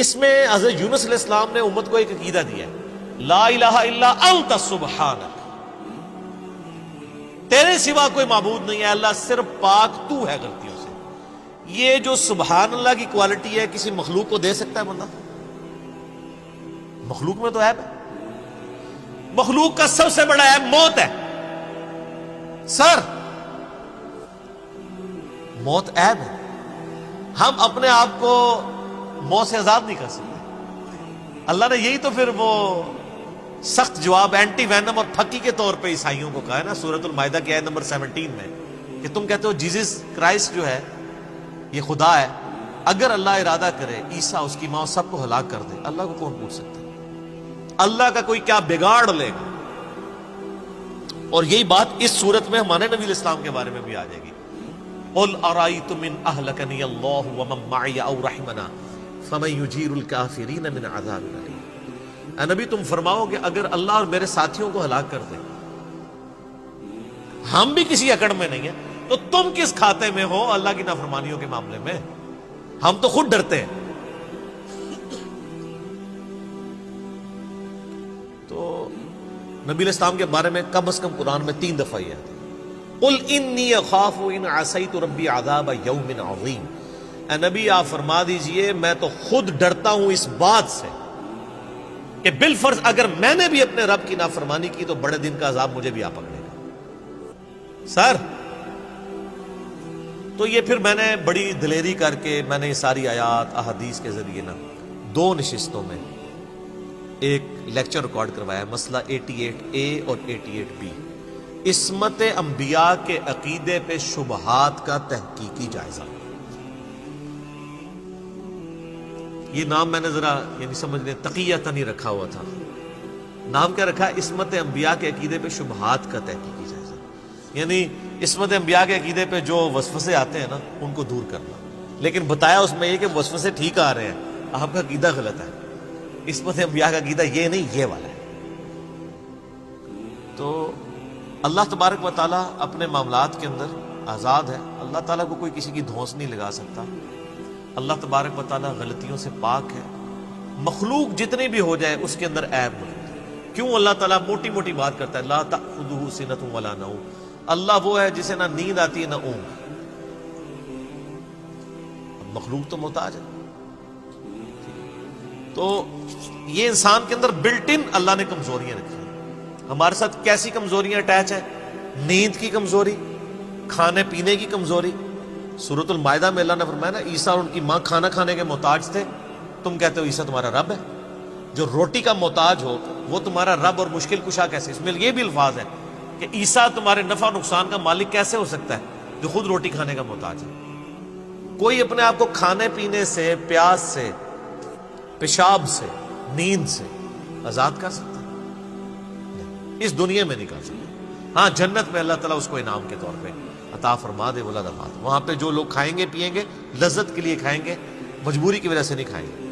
اس میں حضرت یونس علیہ السلام نے امت کو ایک عقیدہ دیا ہے، لا الہ الا انت سبحانک، تیرے سوا کوئی معبود نہیں ہے اللہ، صرف پاک تو ہے غلطیوں سے۔ یہ جو سبحان اللہ کی کوالٹی ہے کسی مخلوق کو دے سکتا ہے بندہ؟ مخلوق میں تو عیب ہے۔ مخلوق کا سب سے بڑا عیب موت ہے۔ سر، موت عیب ہے، ہم اپنے آپ کو موت سے آزاد نہیں کر سکتے۔ اللہ نے یہی تو پھر وہ سخت جواب اینٹی وینم اور پھکی کے طور پہ عیسائیوں کو کہا ہے نا سورۃ المائدہ کی آیت نمبر 17 میں، کہ تم کہتے ہو جیزس کرائسٹ جو ہے یہ خدا ہے، اگر اللہ ارادہ کرے عیسیٰ اس کی ماں سب کو ہلاک کر دے، اللہ کو کون پوچھ سکتا ہے؟ اللہ کا کوئی کیا بگاڑ لے گا؟ اور یہی بات اس صورت میں ہمارے نبی علیہ السلام کے بارے میں بھی آ جائے گی۔ قل ارأيتم من اهلكني الله ومن معي او رحمنا فمن يجير الكافرين من عذاب اليم۔ اے نبی تم فرماؤ کہ اگر اللہ اور میرے ساتھیوں کو ہلاک کر دے، ہم بھی کسی اکڑ میں نہیں ہیں، تو تم کس کھاتے میں ہو اللہ کی نافرمانیوں کے معاملے میں؟ ہم تو خود ڈرتے ہیں۔ تو نبی علیہ السلام کے بارے میں کم از کم قرآن میں 3 دفعہ یہ آتا ہے، قل انی اخاف ان عصیت ربی عذاب یوم عظیم۔ اے نبی آپ فرما دیجئے میں تو خود ڈرتا ہوں اس بات سے کہ بالفرض اگر میں نے بھی اپنے رب کی نافرمانی کی تو بڑے دن کا عذاب مجھے بھی آ پکڑے گا۔ سر، تو یہ پھر میں نے بڑی دلیری کر کے میں نے یہ ساری آیات احادیث کے ذریعے 2 نشستوں میں ایک لیکچر ریکارڈ کروایا، مسئلہ 88A اور 88B، عصمت انبیاء کے عقیدے پہ شبہات کا تحقیقی جائزہ۔ یہ نام میں نے ذرا یعنی سمجھ لیں تقیۃً ہی رکھا ہوا تھا۔ نام کیا رکھا؟ عصمت انبیاء کے عقیدے پہ شبہات کا تحقیقی جائزہ، یعنی عصمت انبیاء کے عقیدے پہ جو وسوسے آتے ہیں نا ان کو دور کرنا۔ لیکن بتایا اس میں یہ کہ وسوسے ٹھیک آ رہے ہیں، آپ کا عقیدہ غلط ہے، عصمت انبیاء کا عقیدہ یہ نہیں یہ والا ہے۔ تو اللہ تبارک و تعالیٰ اپنے معاملات کے اندر آزاد ہے، اللہ تعالیٰ کو کوئی کسی کی دھونس نہیں لگا سکتا، اللہ تبارک و تعالیٰ غلطیوں سے پاک ہے۔ مخلوق جتنی بھی ہو جائے اس کے اندر عیب موجود ہے۔ کیوں اللہ تعالیٰ موٹی موٹی بات کرتا ہے، لا تأخذہ سنۃ ولا نوم، اللہ وہ ہے جسے نہ نیند آتی ہے نہ اونگ۔ مخلوق تو محتاج ہے۔ تو یہ انسان کے اندر بلٹ ان اللہ نے کمزوریاں رکھی ہیں۔ ہمارے ساتھ کیسی کمزوریاں اٹیچ ہیں؟ نیند کی کمزوری، کھانے پینے کی کمزوری۔ سورۃ المائدہ میں اللہ نے فرمایا نا عیسیٰ اور ان کی ماں کھانا کھانے کے محتاج تھے، تم کہتے ہو عیسیٰ تمہارا رب ہے؟ جو روٹی کا محتاج ہو وہ تمہارا رب اور مشکل کشا کیسے؟ اس میں یہ بھی الفاظ ہے کہ عیسیٰ تمہارے نفع و نقصان کا مالک کیسے ہو سکتا ہے جو خود روٹی کھانے کا محتاج ہے؟ کوئی اپنے آپ کو کھانے پینے سے، پیاس سے، پیشاب سے، نیند سے آزاد کر سکتا ہے؟ اس دنیا میں نہیں کر سکتا۔ ہاں جنت میں اللہ تعالیٰ اس کو انعام کے طور پہ عطا فرما دے، ولا دفات، وہاں پہ جو لوگ کھائیں گے پیئیں گے لذت کے لیے کھائیں گے، مجبوری کی وجہ سے نہیں کھائیں گے۔